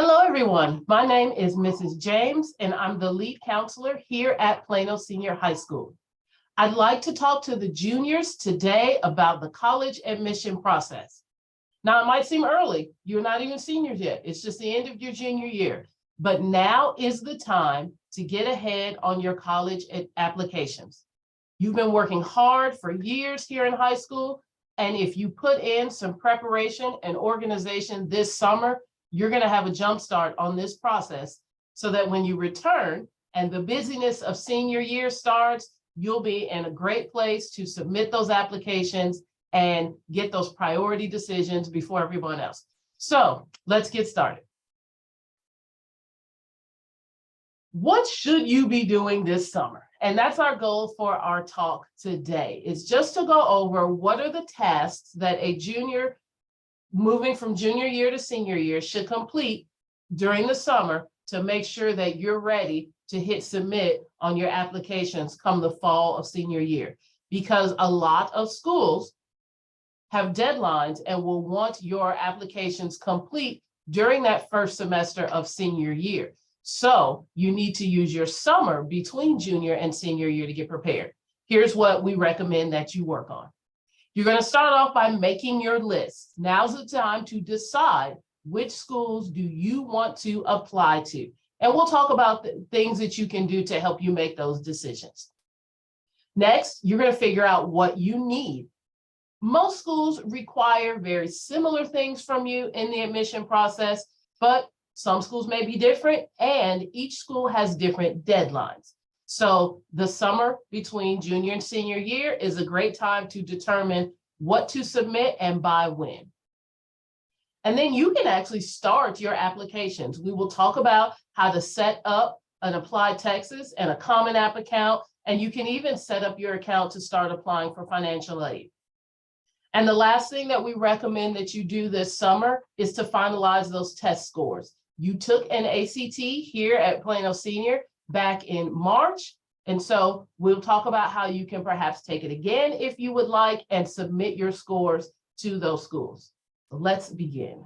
Hello, everyone. My name is Mrs. James, and I'm the lead counselor here at Plano Senior High School. I'd like to talk to the juniors today about the college admission process. Now, it might seem early. You're not even seniors yet. It's just the end of your junior year. But now is the time to get ahead on your college applications. You've been working hard for years here in high school, and if you put in some preparation and organization this summer, you're going to have a jump start on this process so that when you return and the busyness of senior year starts, you'll be in a great place to submit those applications and get those priority decisions before everyone else. So let's get started. What should you be doing this summer? And that's our goal for our talk today, is just to go over what are the tasks that a junior moving from junior year to senior year should complete during the summer to make sure that you're ready to hit submit on your applications come the fall of senior year. Because a lot of schools have deadlines and will want your applications complete during that first semester of senior year. So you need to use your summer between junior and senior year to get prepared. Here's what we recommend that you work on. You're going to start off by making your list. Now's the time to decide which schools do you want to apply to. And we'll talk about the things that you can do to help you make those decisions. Next, you're going to figure out what you need. Most schools require very similar things from you in the admission process, but some schools may be different, and each school has different deadlines. So the summer between junior and senior year is a great time to determine what to submit and by when. And then you can actually start your applications. We will talk about how to set up an Applied Texas and a Common App account, and you can even set up your account to start applying for financial aid. And the last thing that we recommend that you do this summer is to finalize those test scores. You took an ACT here at Plano Senior back in March. And so we'll talk about how you can perhaps take it again if you would like and submit your scores to those schools. Let's begin.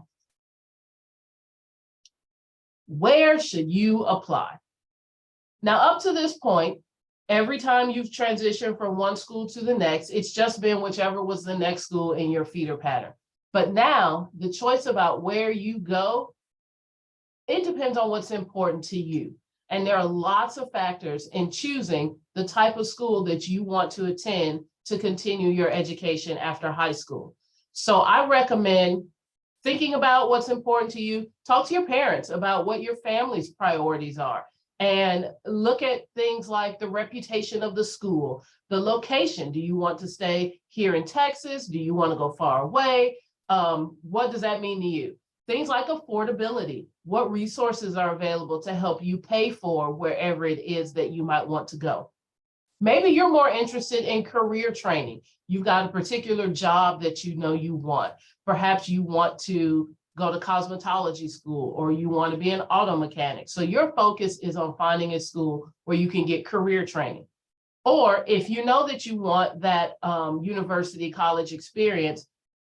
Where should you apply? Now, up to this point, every time you've transitioned from one school to the next, it's just been whichever was the next school in your feeder pattern. But now the choice about where you go, it depends on what's important to you. And there are lots of factors in choosing the type of school that you want to attend to continue your education after high school. So I recommend thinking about what's important to you. Talk to your parents about what your family's priorities are, and look at things like the reputation of the school, the location. Do you want to stay here in Texas? Do you want to go far away? What does that mean to you? Things like affordability. What resources are available to help you pay for wherever it is that you might want to go? Maybe you're more interested in career training. You've got a particular job that you know you want. Perhaps you want to go to cosmetology school, or you want to be an auto mechanic. So your focus is on finding a school where you can get career training. Or if you know that you want that university college experience,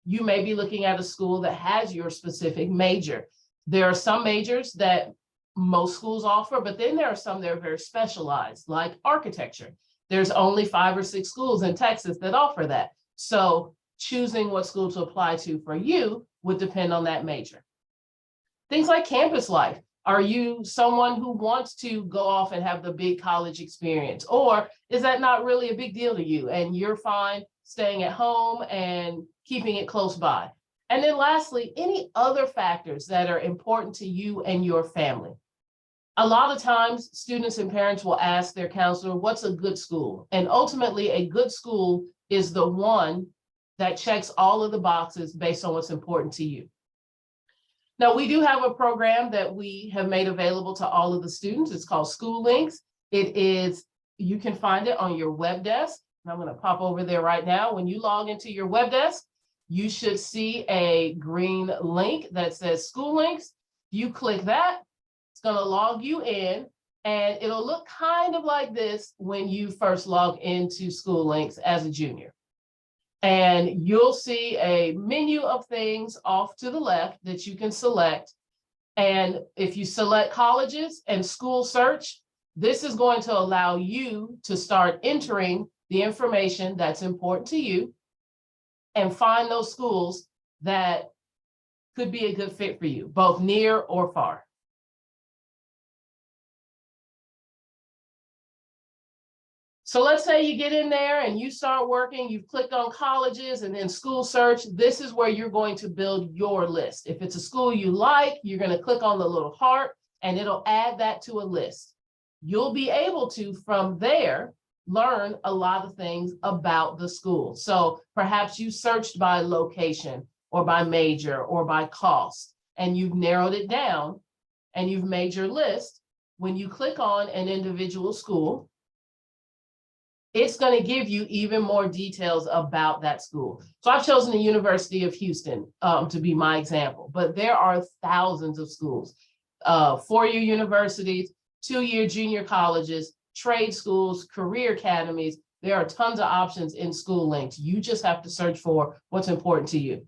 you may be looking at a school that has your specific major. There are some majors that most schools offer, but then there are some that are very specialized, like architecture. There's only 5 or 6 schools in Texas that offer that. So choosing what school to apply to for you would depend on that major. Things like campus life. Are you someone who wants to go off and have the big college experience? Or is that not really a big deal to you and you're fine staying at home and keeping it close by? And then lastly, any other factors that are important to you and your family. A lot of times, students and parents will ask their counselor, what's a good school? And ultimately, a good school is the one that checks all of the boxes based on what's important to you. Now, we do have a program that we have made available to all of the students. It's called School Links. You can find it on your web desk. And I'm going to pop over there right now. When you log into your web desk, you should see a green link that says School Links. You click that, it's going to log you in, and it'll look kind of like this when you first log into School Links as a junior. And you'll see a menu of things off to the left that you can select. And if you select colleges and school search, this is going to allow you to start entering the information that's important to you and find those schools that could be a good fit for you, both near or far. So let's say you get in there and you start working, you've clicked on colleges and then school search. This is where you're going to build your list. If it's a school you like, you're going to click on the little heart and it'll add that to a list. You'll be able to, from there, learn a lot of things about the school. So perhaps you searched by location or by major or by cost, and you've narrowed it down and you've made your list. When you click on an individual school, it's going to give you even more details about that school. So I've chosen the University of Houston to be my example, but there are thousands of schools, four-year universities, two-year junior colleges, trade schools, career academies. There are tons of options in school links. You just have to search for what's important to you.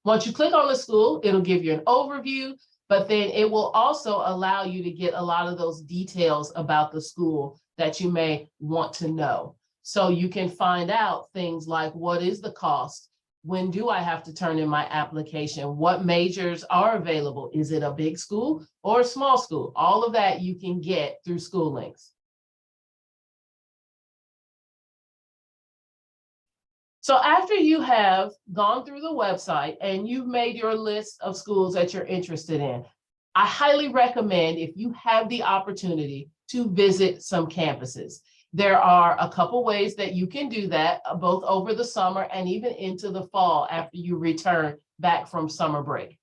Once you click on the school, it'll give you an overview, but then it will also allow you to get a lot of those details about the school that you may want to know. So you can find out things like, what is the cost? When do I have to turn in my application? What majors are available? Is it a big school or a small school? All of that you can get through school links. So after you have gone through the website and you've made your list of schools that you're interested in, I highly recommend, if you have the opportunity, to visit some campuses. There are a couple ways that you can do that, both over the summer and even into the fall after you return back from summer break.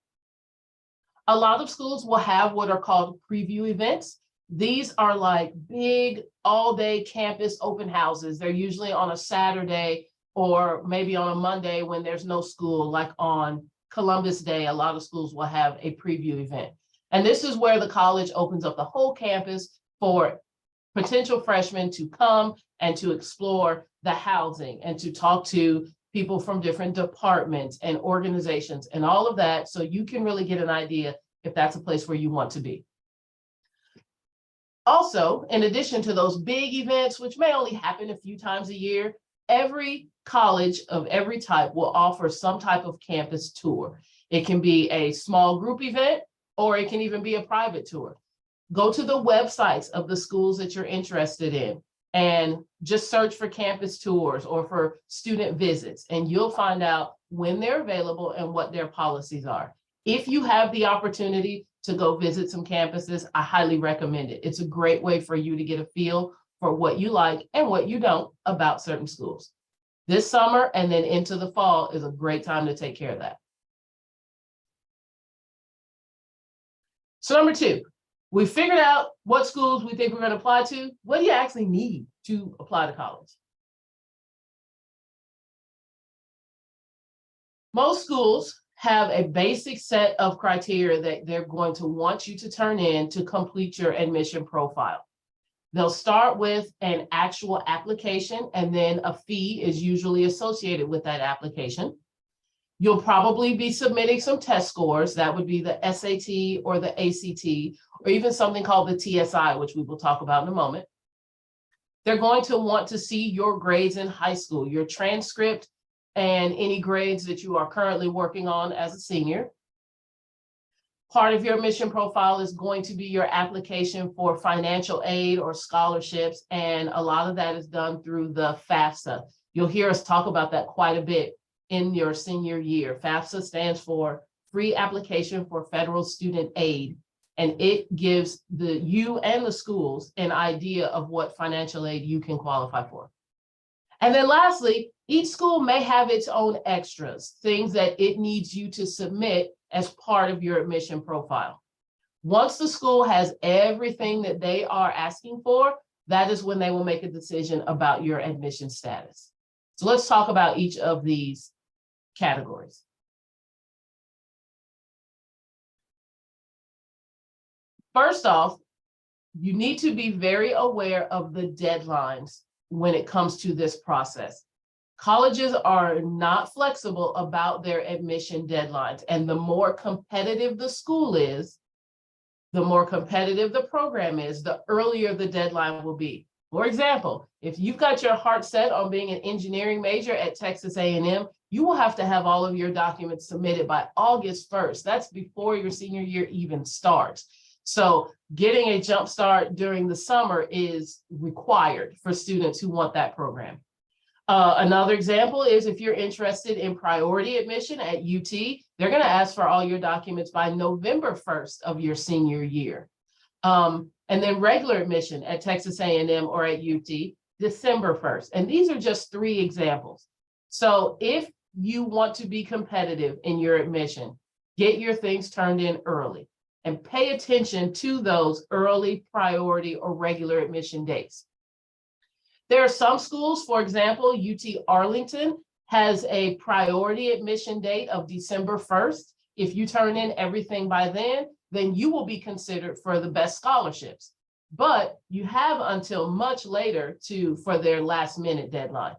A lot of schools will have what are called preview events. These are like big all-day campus open houses. They're usually on a Saturday or maybe on a Monday when there's no school, like on Columbus Day. A lot of schools will have a preview event. And this is where the college opens up the whole campus for potential freshmen to come and to explore the housing and to talk to people from different departments and organizations and all of that, so you can really get an idea if that's a place where you want to be. Also, in addition to those big events, which may only happen a few times a year, every college of every type will offer some type of campus tour. It can be a small group event, or it can even be a private tour. Go to the websites of the schools that you're interested in and just search for campus tours or for student visits, and you'll find out when they're available and what their policies are. If you have the opportunity to go visit some campuses, I highly recommend it. It's a great way for you to get a feel for what you like and what you don't about certain schools. This summer and then into the fall is a great time to take care of that. So number two, we figured out what schools we think we're going to apply to. What do you actually need to apply to college? Most schools have a basic set of criteria that they're going to want you to turn in to complete your admission profile. They'll start with an actual application, and then a fee is usually associated with that application. You'll probably be submitting some test scores. That would be the SAT or the ACT, or even something called the TSI, which we will talk about in a moment. They're going to want to see your grades in high school, your transcript, and any grades that you are currently working on as a senior. Part of your admission profile is going to be your application for financial aid or scholarships, and a lot of that is done through the FAFSA. You'll hear us talk about that quite a bit in your senior year. FAFSA stands for Free Application for Federal Student Aid, and it gives you and the schools an idea of what financial aid you can qualify for. And then lastly, each school may have its own extras, things that it needs you to submit as part of your admission profile. Once the school has everything that they are asking for, that is when they will make a decision about your admission status. So let's talk about each of these categories. First off, you need to be very aware of the deadlines when it comes to this process. Colleges are not flexible about their admission deadlines, and the more competitive the school is, The more competitive the program is, the earlier the deadline will be. For example, if you've got your heart set on being an engineering major at Texas A&M, you will have to have all of your documents submitted by August 1st. That's before your senior year even starts. So getting a jump start during the summer is required for students who want that program. Another example is if you're interested in priority admission at UT, they're going to ask for all your documents by November 1st of your senior year. And then regular admission at Texas A&M or at UT, December 1st. And these are just 3 examples. So if you want to be competitive in your admission, get your things turned in early and pay attention to those early priority or regular admission dates. There are some schools, for example, UT Arlington has a priority admission date of December 1st. If you turn in everything by then you will be considered for the best scholarships. But you have until much later for their last minute deadline.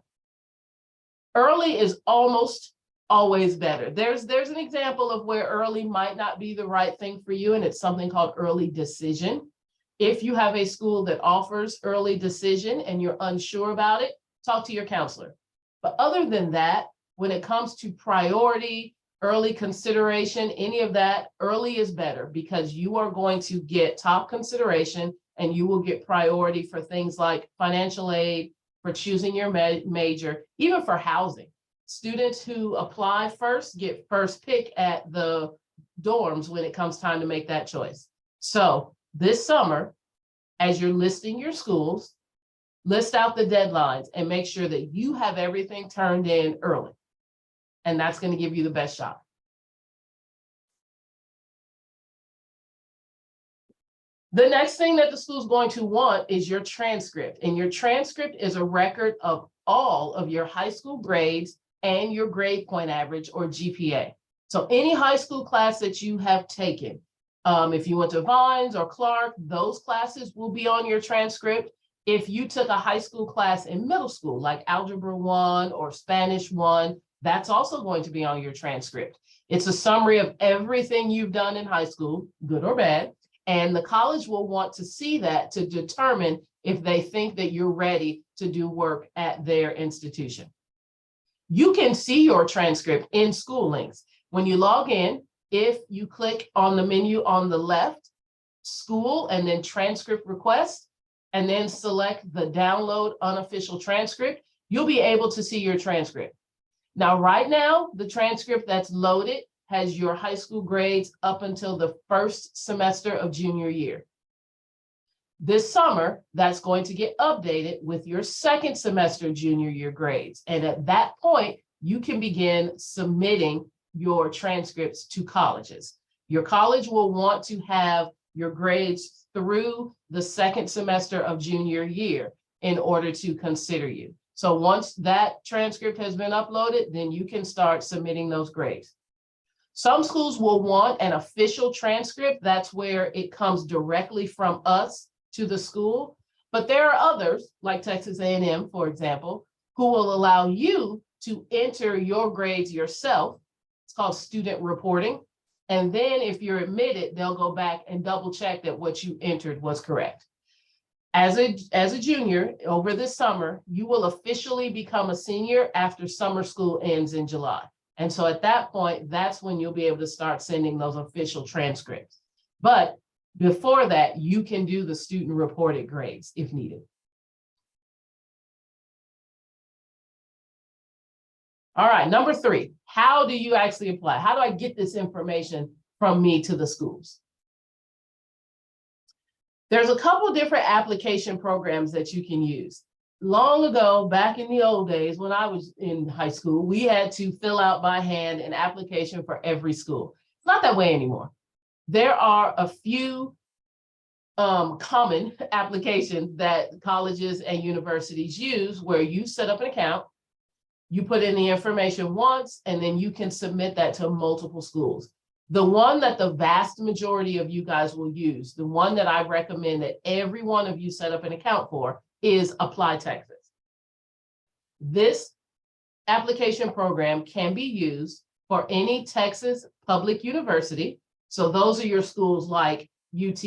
Early is almost always better. There's an example of where early might not be the right thing for you, and it's something called early decision. If you have a school that offers early decision and you're unsure about it, talk to your counselor. But other than that, when it comes to priority, early consideration, any of that, early is better because you are going to get top consideration and you will get priority for things like financial aid, for choosing your major, even for housing. Students who apply first get first pick at the dorms when it comes time to make that choice. So this summer, as you're listing your schools, list out the deadlines and make sure that you have everything turned in early. And that's going to give you the best shot. The next thing that the school is going to want is your transcript. And your transcript is a record of all of your high school grades and your grade point average or GPA. So any high school class that you have taken, if you went to Vines or Clark, those classes will be on your transcript. If you took a high school class in middle school, like Algebra 1 or Spanish 1, that's also going to be on your transcript. It's a summary of everything you've done in high school, good or bad, and the college will want to see that to determine if they think that you're ready to do work at their institution. You can see your transcript in School Links. When you log in, if you click on the menu on the left, School, and then Transcript Request, and then select the Download Unofficial Transcript, you'll be able to see your transcript. Now, right now, the transcript that's loaded has your high school grades up until the first semester of junior year. This summer, that's going to get updated with your second semester junior year grades. And at that point, you can begin submitting your transcripts to colleges. Your college will want to have your grades through the second semester of junior year in order to consider you. So once that transcript has been uploaded, then you can start submitting those grades. Some schools will want an official transcript. That's where it comes directly from us to the school. But there are others, like Texas A&M, for example, who will allow you to enter your grades yourself. It's called student reporting. And then if you're admitted, they'll go back and double check that what you entered was correct. As a junior over this summer, you will officially become a senior after summer school ends in July. And so at that point, that's when you'll be able to start sending those official transcripts. But before that, you can do the student reported grades if needed. All right, number 3, how do you actually apply? How do I get this information from me to the schools? There's a couple different application programs that you can use. Long ago, back in the old days, when I was in high school, we had to fill out by hand an application for every school. It's not that way anymore. There are a few common applications that colleges and universities use where you set up an account, you put in the information once, and then you can submit that to multiple schools. The one that the vast majority of you guys will use, the one that I recommend that every one of you set up an account for, is Apply Texas. This application program can be used for any Texas public university. So those are your schools like UT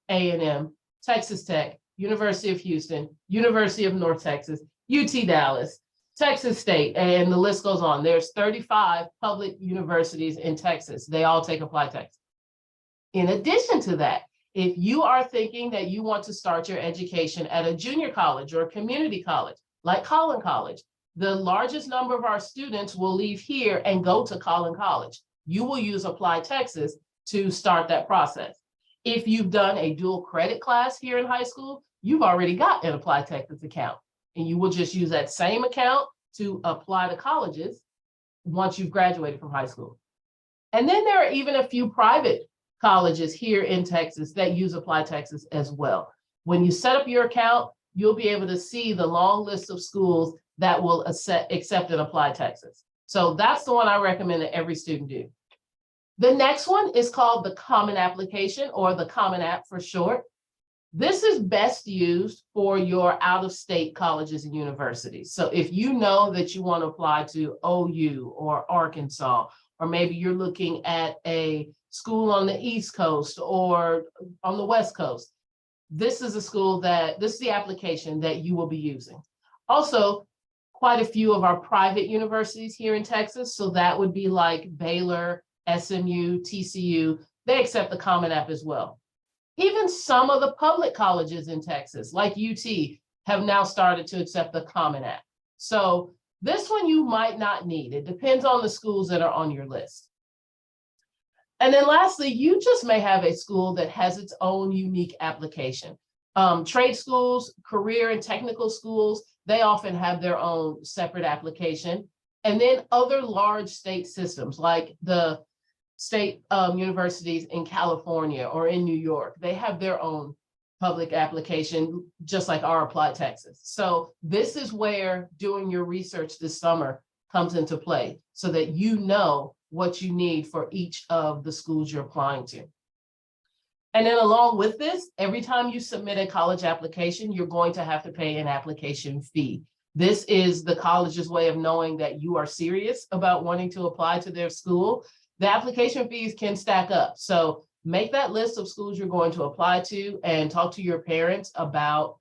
A&M, Texas Tech, University of Houston, University of North Texas, UT Dallas, Texas State, and the list goes on. There's 35 public universities in Texas. They all take applied Texas. In addition to that, if you are thinking that you want to start your education at a junior college or a community college, like Collin College, the largest number of our students will leave here and go to Collin College. You will use Applied Texas to start that process. If you've done a dual credit class here in high school, you've already got an Applied Texas account, and you will just use that same account to apply to colleges once you've graduated from high school. And then there are even a few private colleges here in Texas that use Applied Texas as well. When you set up your account, you'll be able to see the long list of schools that will accept an Applied Texas. So that's the one I recommend that every student do. The next one is called the Common Application, or the Common App for short. This is best used for your out-of-state colleges and universities. So if you know that you want to apply to OU or Arkansas, or maybe you're looking at a school on the East Coast or on the West Coast, this is a school this is the application that you will be using. Also, quite a few of our private universities here in Texas, so that would be like Baylor, SMU, TCU, they accept the Common App as well. Even some of the public colleges in Texas, like UT, have now started to accept the Common App. So this one you might not need. It depends on the schools that are on your list. And then lastly, you just may have a school that has its own unique application. Trade schools, career and technical schools, they often have their own separate application. And then other large state systems like the state universities in California or in New York, they have their own public application, just like our Applied Texas. So this is where doing your research this summer comes into play, so that you know what you need for each of the schools you're applying to. And then along with this, every time you submit a college application, you're going to have to pay an application fee. This is the college's way of knowing that you are serious about wanting to apply to their school. The application fees can stack up. So make that list of schools you're going to apply to and talk to your parents about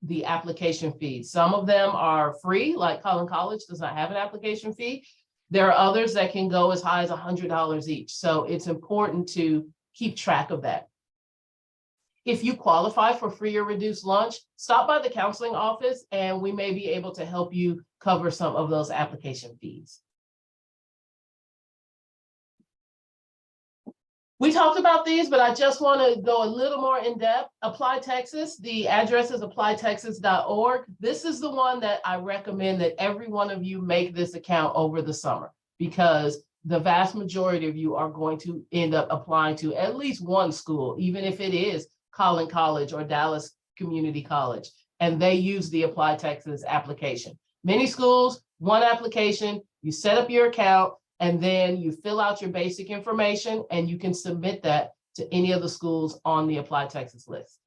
the application fees. Some of them are free, like Collin College does not have an application fee. There are others that can go as high as $100 each. So it's important to keep track of that. If you qualify for free or reduced lunch, stop by the counseling office and we may be able to help you cover some of those application fees. We talked about these, but I just want to go a little more in depth. Applied Texas, the address is appliedtexas.org. This is the one that I recommend that every one of you make this account over the summer, because the vast majority of you are going to end up applying to at least one school, even if it is Collin College or Dallas Community College, and they use the Applied Texas application. Many schools, one application, you set up your account, and then you fill out your basic information and you can submit that to any of the schools on the Applied Texas list.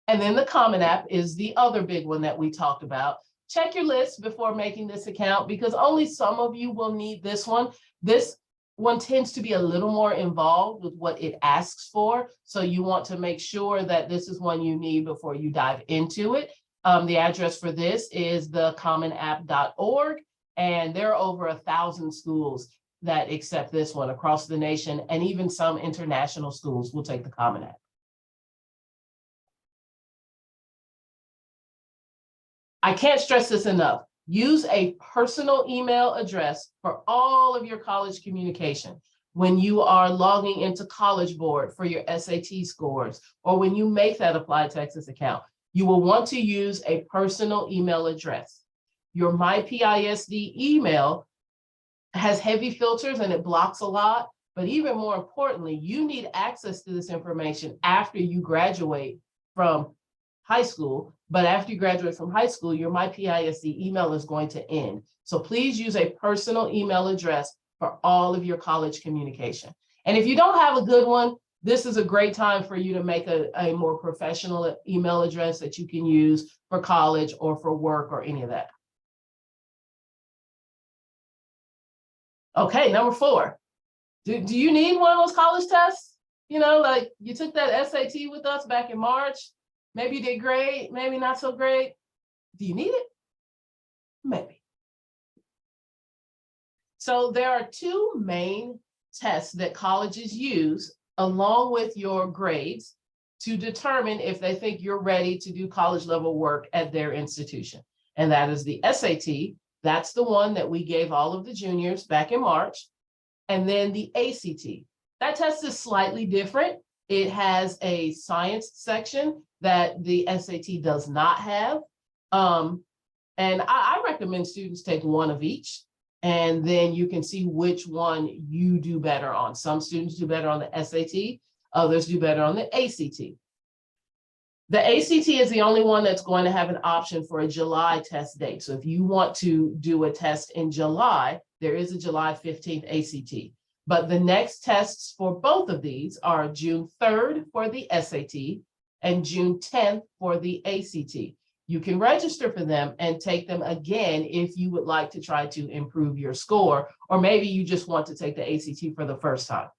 And then the Common App is the other big one that we talked about. Check your list before making this account, because only some of you will need this one. This one tends to be a little more involved with what it asks for. So you want to make sure that this is one you need before you dive into it. The address for this is thecommonapp.org, and there are over 1,000 schools that accept this one across the nation, and even some international schools will take the Common App. I can't stress this enough. Use a personal email address for all of your college communication. When you are logging into College Board for your SAT scores, or when you make that Applied Texas account, you will want to use a personal email address. Your MyPISD email has heavy filters and it blocks a lot, but even more importantly, you need access to this information after you graduate from high school. But after you graduate from high school, your MyPISD email is going to end. So please use a personal email address for all of your college communication. And if you don't have a good one, this is a great time for you to make a more professional email address that you can use for college or for work or any of that. Okay, number 4, Do you need one of those college tests? You know, like you took that SAT with us back in March. Maybe you did great, maybe not so great. Do you need it? Maybe. So there are two main tests that colleges use along with your grades to determine if they think you're ready to do college level work at their institution. And that is the SAT. That's the one that we gave all of the juniors back in March. And then the ACT. That test is slightly different. It has a science section that the SAT does not have. And I recommend students take one of each, and then you can see which one you do better on. Some students do better on the SAT, others do better on the ACT. The ACT is the only one that's going to have an option for a July test date. So if you want to do a test in July, there is a July 15th ACT. But the next tests for both of these are June 3rd for the SAT and June 10th for the ACT. You can register for them and take them again if you would like to try to improve your score, or maybe you just want to take the ACT for the first time.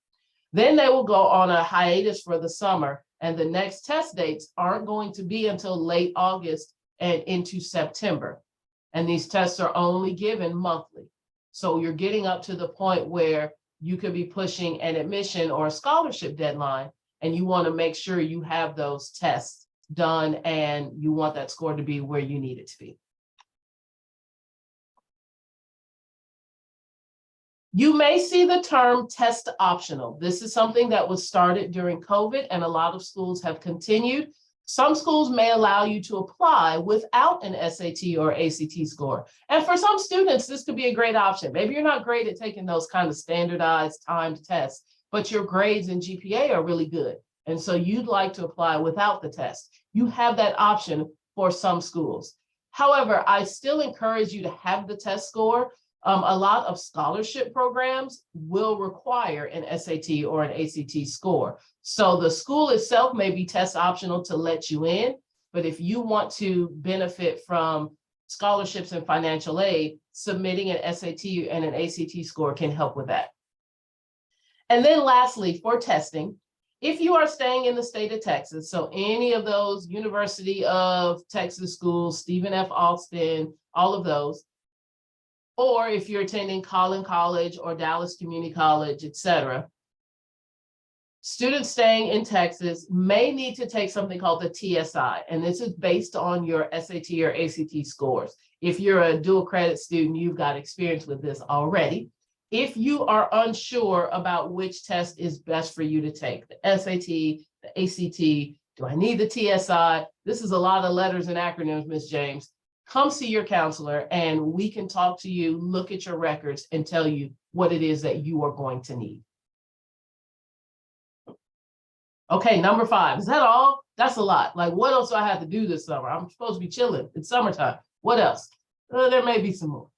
Then they will go on a hiatus for the summer, and the next test dates aren't going to be until late August and into September. And these tests are only given monthly. So you're getting up to the point where you could be pushing an admission or a scholarship deadline, and you want to make sure you have those tests done and you want that score to be where you need it to be. You may see the term test optional. This is something that was started during COVID, and a lot of schools have continued. Some schools may allow you to apply without an SAT or ACT score. And for some students, this could be a great option. Maybe you're not great at taking those kind of standardized timed tests, but your grades and GPA are really good. And so you'd like to apply without the test. You have that option for some schools. However, I still encourage you to have the test score. A lot of scholarship programs will require an SAT or an ACT score. So the school itself may be test optional to let you in, but if you want to benefit from scholarships and financial aid, submitting an SAT and an ACT score can help with that. And then lastly, for testing, if you are staying in the state of Texas, so any of those University of Texas schools, Stephen F. Austin, all of those, or if you're attending Collin College or Dallas Community College, et cetera, students staying in Texas may need to take something called the TSI, and this is based on your SAT or ACT scores. If you're a dual credit student, you've got experience with this already. If you are unsure about which test is best for you to take, the SAT, the ACT, do I need the TSI? This is a lot of letters and acronyms, Ms. James. Come see your counselor and we can talk to you, look at your records, and tell you what it is that you are going to need. Okay, number 5. Is that all? That's a lot. Like, what else do I have to do this summer? I'm supposed to be chilling. It's summertime. What else? There may be some more.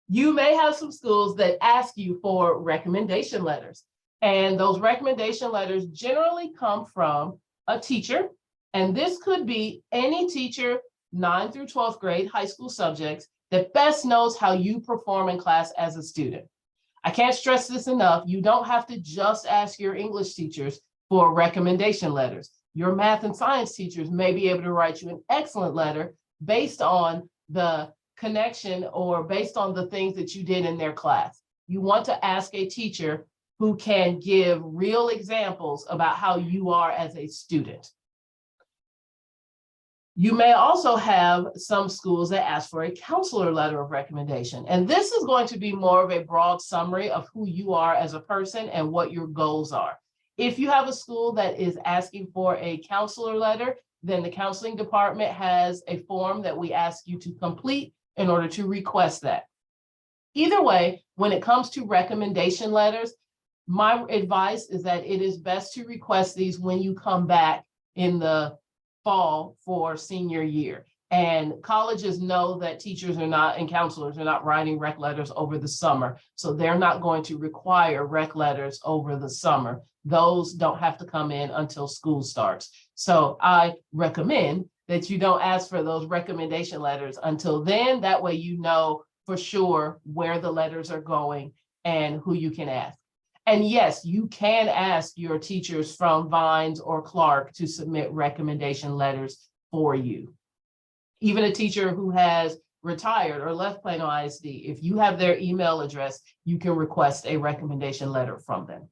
You may have some schools that ask you for recommendation letters. And those recommendation letters generally come from a teacher. And this could be any teacher, 9th through 12th grade high school subjects, that best knows how you perform in class as a student. I can't stress this enough. You don't have to just ask your English teachers for recommendation letters. Your math and science teachers may be able to write you an excellent letter based on the connection or based on the things that you did in their class. You want to ask a teacher who can give real examples about how you are as a student. You may also have some schools that ask for a counselor letter of recommendation. And this is going to be more of a broad summary of who you are as a person and what your goals are. If you have a school that is asking for a counselor letter, then the counseling department has a form that we ask you to complete in order to request that. Either way, when it comes to recommendation letters, my advice is that it is best to request these when you come back in the fall for senior year. And colleges know that teachers are not, and counselors are not writing rec letters over the summer. So they're not going to require rec letters over the summer. Those don't have to come in until school starts. So I recommend that you don't ask for those recommendation letters until then. That way you know for sure where the letters are going and who you can ask. And yes, you can ask your teachers from Vines or Clark to submit recommendation letters for you. Even a teacher who has retired or left Plano ISD, if you have their email address, you can request a recommendation letter from them.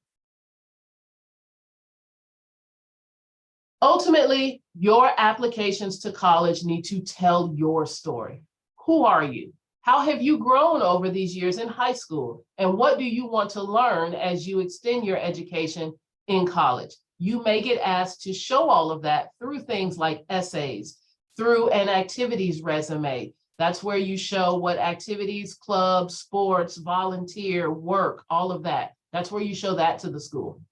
Ultimately, your applications to college need to tell your story. Who are you? How have you grown over these years in high school? And what do you want to learn as you extend your education in college? You may get asked to show all of that through things like essays, through an activities resume. That's where you show what activities, clubs, sports, volunteer, work, all of that. That's where you show that to the school.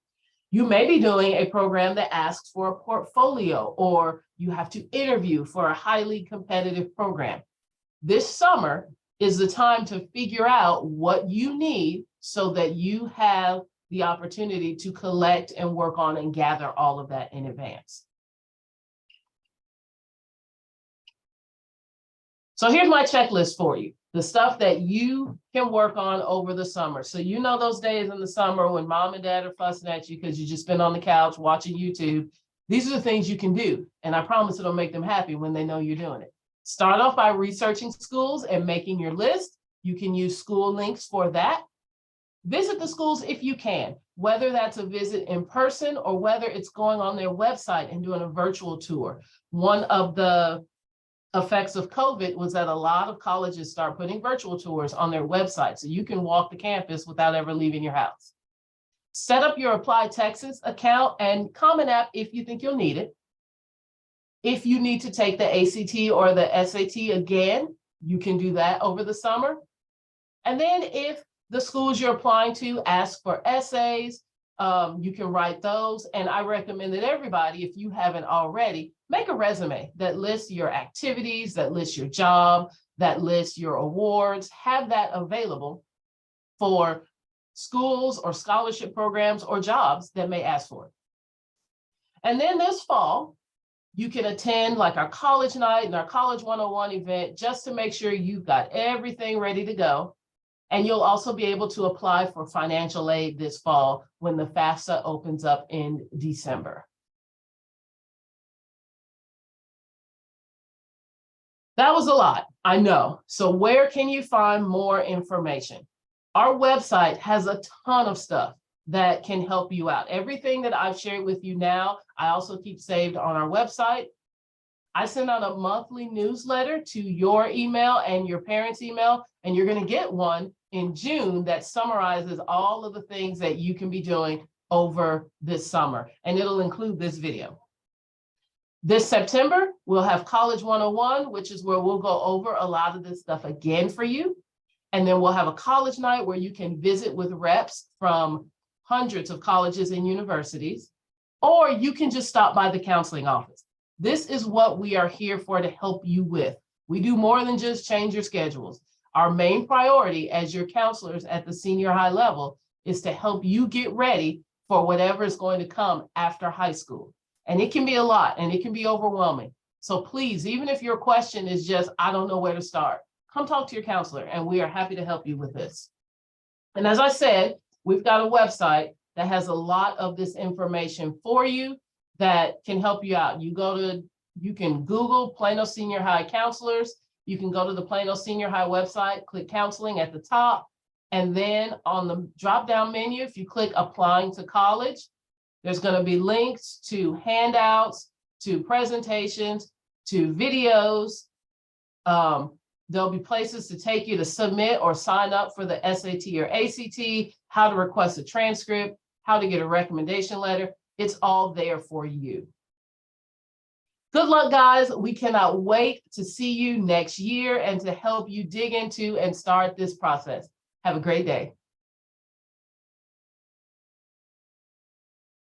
You may be doing a program that asks for a portfolio, or you have to interview for a highly competitive program. This summer is the time to figure out what you need so that you have the opportunity to collect and work on and gather all of that in advance. So here's my checklist for you, the stuff that you can work on over the summer. So you know those days in the summer when mom and dad are fussing at you because you just been on the couch watching YouTube. These are the things you can do. And I promise it'll make them happy when they know you're doing it. Start off by researching schools and making your list. You can use school links for that. Visit the schools if you can, whether that's a visit in person or whether it's going on their website and doing a virtual tour. One of the effects of COVID was that a lot of colleges start putting virtual tours on their website, so you can walk the campus without ever leaving your house. Set up your Apply Texas account and Common App if you think you'll need it. If you need to take the ACT or the SAT again, you can do that over the summer. And then if the schools you're applying to ask for essays, you can write those. And I recommend that everybody, if you haven't already, make a resume that lists your activities, that lists your job, that lists your awards. Have that available for schools or scholarship programs or jobs that may ask for it. And then this fall, you can attend like our college night and our College 101 event just to make sure you've got everything ready to go. And you'll also be able to apply for financial aid this fall when the FAFSA opens up in December. That was a lot, I know. So where can you find more information? Our website has a ton of stuff that can help you out. Everything that I've shared with you now, I also keep saved on our website. I send out a monthly newsletter to your email and your parents' email, and you're going to get one in June that summarizes all of the things that you can be doing over this summer, and it'll include this video. This September, we'll have College 101, which is where we'll go over a lot of this stuff again for you. And then we'll have a college night where you can visit with reps from hundreds of colleges and universities, or you can just stop by the counseling office. This is what we are here for to help you with. We do more than just change your schedules. Our main priority as your counselors at the senior high level is to help you get ready for whatever is going to come after high school. And it can be a lot and it can be overwhelming. So please, even if your question is just, I don't know where to start, come talk to your counselor and we are happy to help you with this. And as I said, we've got a website that has a lot of this information for you that can help you out. You can Google Plano Senior High counselors. You can go to the Plano Senior High website, click counseling at the top. And then on the drop-down menu, if you click applying to college, there's going to be links to handouts, to presentations, to videos. There'll be places to take you to submit or sign up for the SAT or ACT, how to request a transcript, how to get a recommendation letter. It's all there for you. Good luck, guys. We cannot wait to see you next year and to help you dig into and start this process. Have a great day.